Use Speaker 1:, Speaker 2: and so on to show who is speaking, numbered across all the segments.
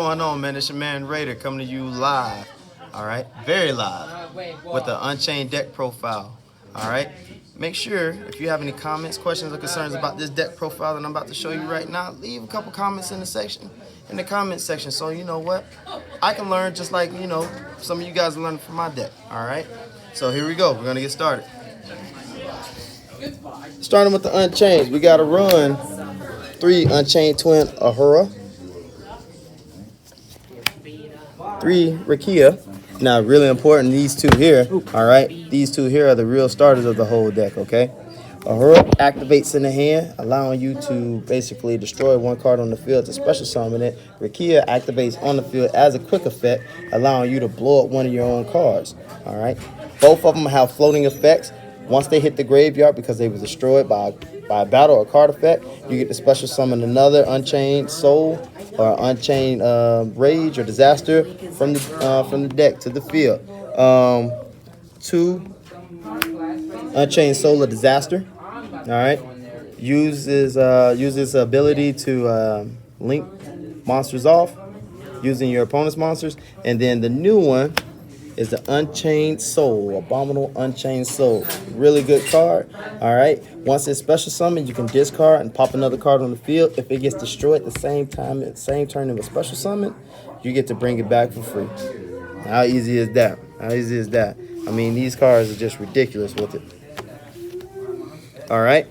Speaker 1: going on, man? It's your man Raider coming to you live, all right? Very live with the Unchained deck profile, all right? Make sure if you have any comments, questions, or concerns about this deck profile that I'm about to show you right now, leave a couple comments in the comment section, so you know what? I can learn just like, some of you guys are learning from my deck, all right? So here we go. We're going to get started. Starting with the Unchained, we got to run 3 Unchained Twin Ahura, 3 Rakia. Now, really important, these two here, all right? These two here are the real starters of the whole deck, okay? Ahura activates in the hand, allowing you to basically destroy one card on the field to special summon it. Rakia activates on the field as a quick effect, allowing you to blow up one of your own cards, all right? Both of them have floating effects. Once they hit the graveyard because they were destroyed by a battle or card effect, you get to special summon another Unchained Soul or Unchained Rage or Disaster from the deck to the field. 2 Unchained Soul or Disaster. All right, uses ability to link monsters off using your opponent's monsters, and then the new one is the Unchained Soul, Abominable Unchained Soul. Really good card. All right. Once it's special summoned, you can discard and pop another card on the field. If it gets destroyed at the same time, at the same turn of a special summon, you get to bring it back for free. How easy is that? How easy is that? I mean, these cards are just ridiculous with it. All right.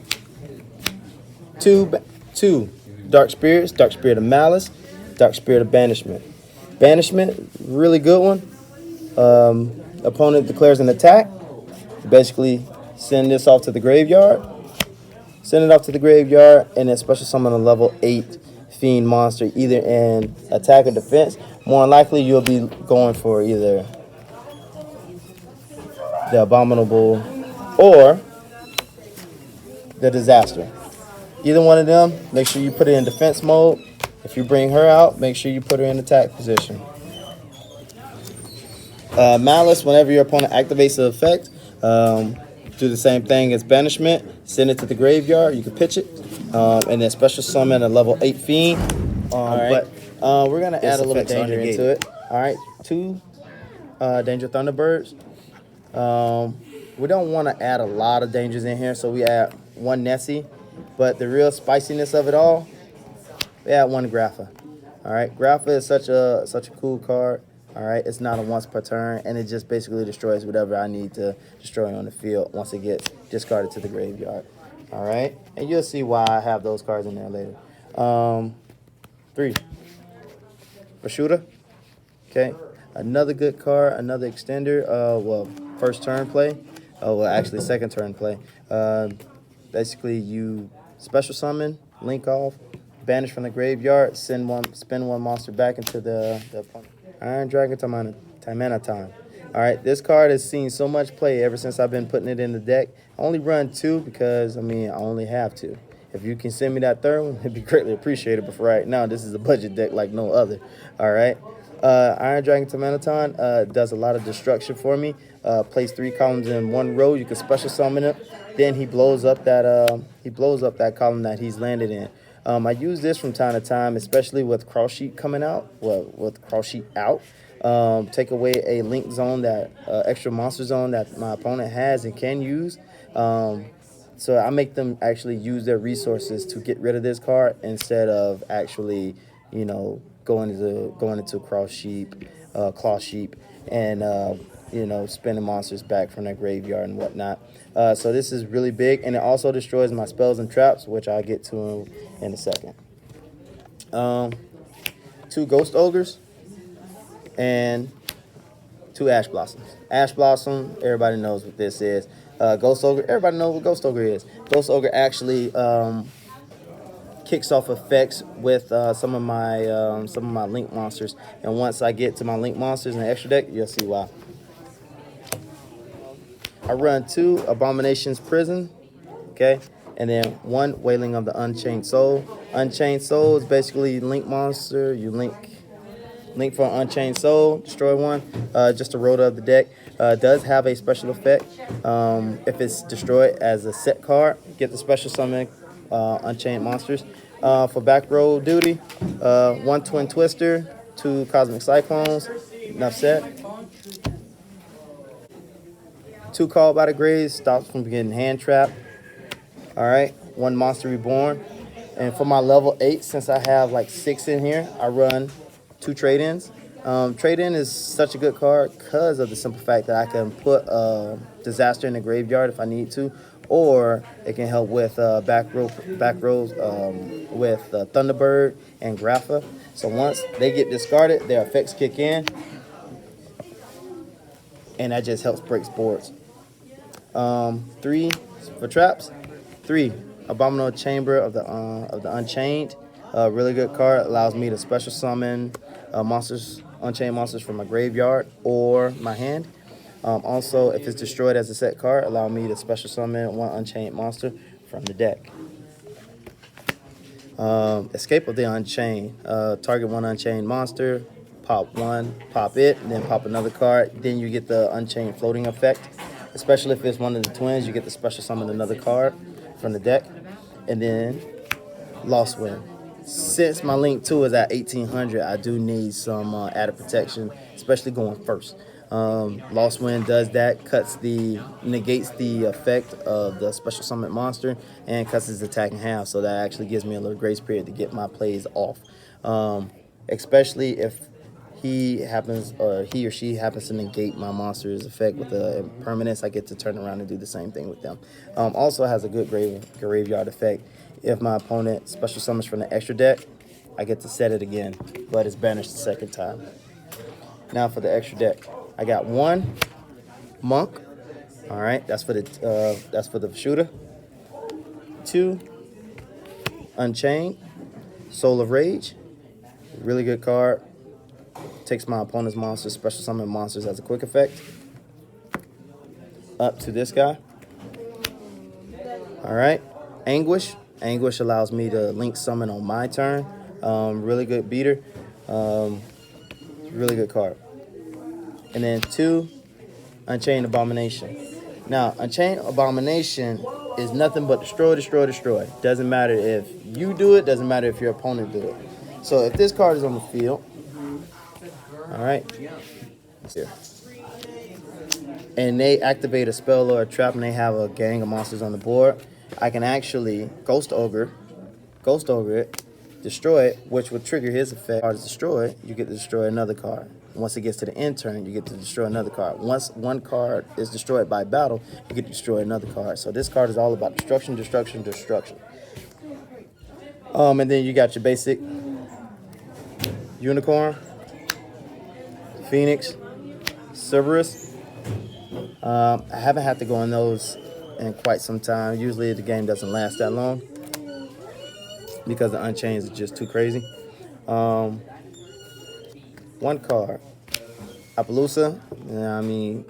Speaker 1: 2 Dark Spirits, Dark Spirit of Malice, Dark Spirit of Banishment. Banishment, really good one. Opponent declares an attack. Basically, send this off to the graveyard. Send it off to the graveyard, and then special summon a level 8 fiend monster, either in attack or defense. More than likely, you'll be going for either the Abominable or the Disaster. Either one of them, make sure you put it in defense mode. If you bring her out, make sure you put her in attack position. Malice, whenever your opponent activates the effect, do the same thing as Banishment. Send it to the graveyard. You can pitch it. And then special summon a level 8 fiend. But we're going to add a little danger into it. All right, 2 Danger Thunderbirds. We don't want to add a lot of dangers in here, so we add 1 Nessie. But the real spiciness of it all, we add 1 Grapha. All right, Grapha is such a cool card. All right, it's not a once per turn, and it just basically destroys whatever I need to destroy on the field once it gets discarded to the graveyard. All right, and you'll see why I have those cards in there later. 3 Vishuddha. Okay, another good card, another extender. Well, first turn play. Well, actually second turn play. Basically, you special summon, link off, banish from the graveyard, spin one monster back into the opponent. Iron Dragon Time. All right, this card has seen so much play ever since I've been putting it in the deck. I only run 2 because, I only have 2. If you can send me that third one, it'd be greatly appreciated. But for right now, this is a budget deck like no other. All right. Iron Dragon Time does a lot of destruction for me. Plays 3 columns in 1 row. You can special summon it. Then he blows up that column that he's landed in. I use this from time to time, especially with Cross Sheet coming out. Well, with Cross Sheet out, take away a link zone, that extra monster zone that my opponent has and can use. So I make them actually use their resources to get rid of this card instead of actually, going into Cross Sheep, Claw Sheep, and spinning monsters back from their graveyard and whatnot. So this is really big, and it also destroys my spells and traps, which I'll get to in a second. 2 Ghost Ogres and 2 Ash Blossoms. Ash Blossom, everybody knows what this is. Ghost Ogre, everybody knows what Ghost Ogre is. Ghost Ogre actually kicks off effects with some of my link monsters, and once I get to my link monsters in the extra deck, you'll see why. I run 2 Abomination's Prison, okay, and then 1 Wailing of the Unchained Soul. Unchained Soul is basically link monster. You link for an Unchained Soul, destroy 1. Just a rotor of the deck. Does have a special effect. If it's destroyed as a set card, get the special summon Unchained monsters. For back row duty, 1 Twin Twister, 2 Cosmic Cyclones. Enough said. 2 Called by the Graves. Stops from getting hand trapped. All right. 1 Monster Reborn. And for my level 8, since I have like 6 in here, I run 2 trade-ins. Trade-in is such a good card because of the simple fact that I can put Disaster in the graveyard if I need to, or it can help with back rows with Thunderbird and Grapha. So once they get discarded, their effects kick in, and that just helps break boards. 3 for traps. 3 Abominable Chamber of the Unchained. Really good card. Allows me to special summon monsters, unchained monsters from my graveyard or my hand. Also, if it's destroyed as a set card, allow me to special summon 1 unchained monster from the deck. Escape of the Unchained. Target 1 unchained monster, pop 1, pop it, and then pop another card. Then you get the unchained floating effect. Especially if it's one of the twins, you get to special summon another card from the deck. And then Lost Wind. Since my link 2 is at 1800, I do need some added protection, especially going first. Lost Wind does that, negates the effect of the special summon monster and cuts his attack in half, so that actually gives me a little grace period to get my plays off. Especially if he or she happens to negate my monster's effect with a permanence, I get to turn around and do the same thing with them. Also has a good graveyard effect. If my opponent special summons from the extra deck, I get to set it again, but it's banished the second time. Now for the extra deck, I got 1 Monk. All right, that's for the Vishuddha. 2 Unchained, Soul of Rage. Really good card. Takes my opponent's monsters, special summon monsters as a quick effect. Up to this guy. All right, Anguish. Anguish allows me to link summon on my turn. Really good beater. Really good card. And then 2 Unchained Abomination. Now, Unchained Abomination is nothing but destroy, destroy, destroy. Doesn't matter if you do it, doesn't matter if your opponent do it. So if this card is on the field, all right, here, and they activate a spell or a trap and they have a gang of monsters on the board, I can actually Ghost Ogre it, destroy it, which would trigger his effect. Card is destroyed, you get to destroy another card. Once it gets to the end turn, you get to destroy another card. Once one card is destroyed by battle, you get to destroy another card. So this card is all about destruction, destruction, destruction. And then you got your basic Unicorn, Phoenix, Cerberus. I haven't had to go in those in quite some time. Usually the game doesn't last that long because the Unchained is just too crazy. 1 card, Appaloosa. I mean,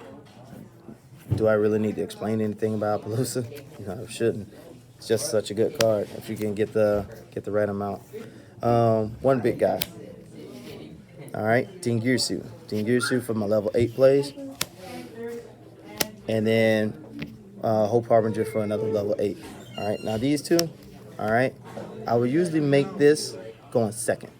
Speaker 1: do I really need to explain anything about Appaloosa? No, I shouldn't. It's just such a good card if you can get the right amount. 1 big guy. All right, Dingirsu for my level 8 plays, and then Hope Harbinger for another level 8. All right, now these 2. All right, I would usually make this going second.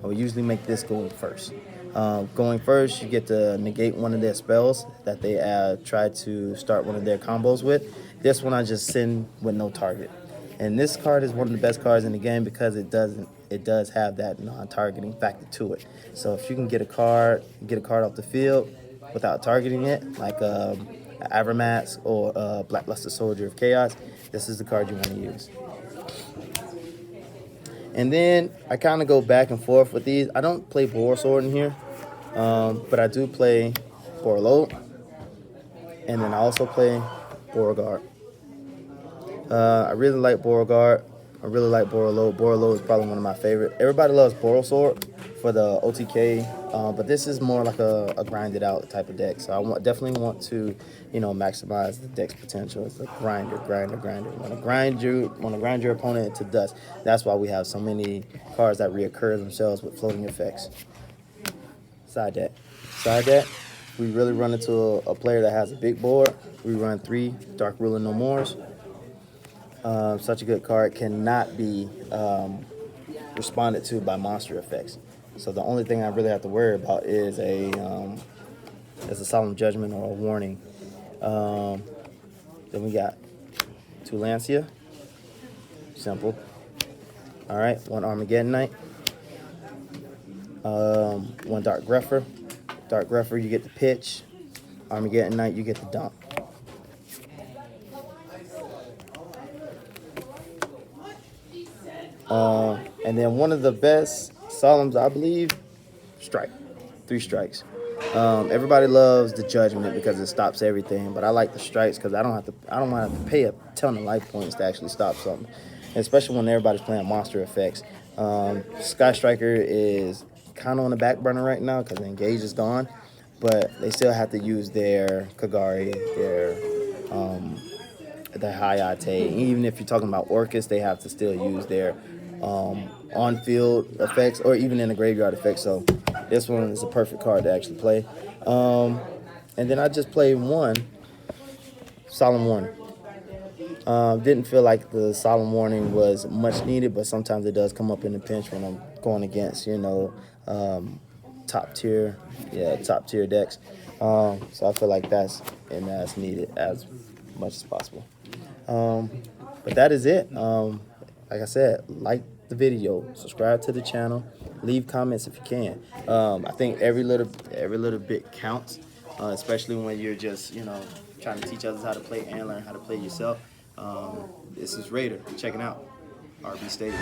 Speaker 1: I would usually make this going first. Going first, you get to negate one of their spells that they try to start one of their combos with. This one I just send with no target. And this card is one of the best cards in the game because it does have that non-targeting factor to it. So if you can get a card off the field without targeting it, like Avermax or Blackluster Soldier of Chaos, this is the card you want to use. And then I kind of go back and forth with these. I don't play Boar Sword in here, but I do play Boar Load. And then I also play Beauregard. I really like Beauregard. I really like Boar Load. Boar Load is probably one of my favorite. Everybody loves Boar Sword for the OTK, but this is more like a grinded out type of deck. So I definitely want to, maximize the deck's potential. It's a grinder. Want to grind your opponent to dust. That's why we have so many cards that reoccur themselves with floating effects. Side deck. We really run into a player that has a big board. We run 3 Dark Ruler No Mores. Such a good card cannot be responded to by monster effects. So the only thing I really have to worry about is a solemn judgment or a warning. Then we got 2 Lancia. Simple. All right, 1 Armageddon Knight. 1 Dark Greffer. Dark Greffer, you get the pitch. Armageddon Knight, you get the dump. And then one of the best solemns, I believe, strike. 3 strikes. Everybody loves the judgment because it stops everything, but I like the strikes because I don't want to pay a ton of life points to actually stop something, especially when everybody's playing monster effects. Sky Striker is kind of on the back burner right now because the Engage is gone, but they still have to use their Kagari, their Hayate. Even if you're talking about Orcus, they have to still use their on-field effects or even in the graveyard effects. So this one is a perfect card to actually play. And then I just played 1 Solemn Warning. Didn't feel like the Solemn Warning was much needed, but sometimes it does come up in the pinch when I'm going against, top tier decks. So I feel like that's needed as much as possible. But that is it. Like I said, like the video, subscribe to the channel, leave comments if you can. I think every little bit counts, especially when you're just trying to teach others how to play and learn how to play yourself. This is Raider checking out RB Stadium.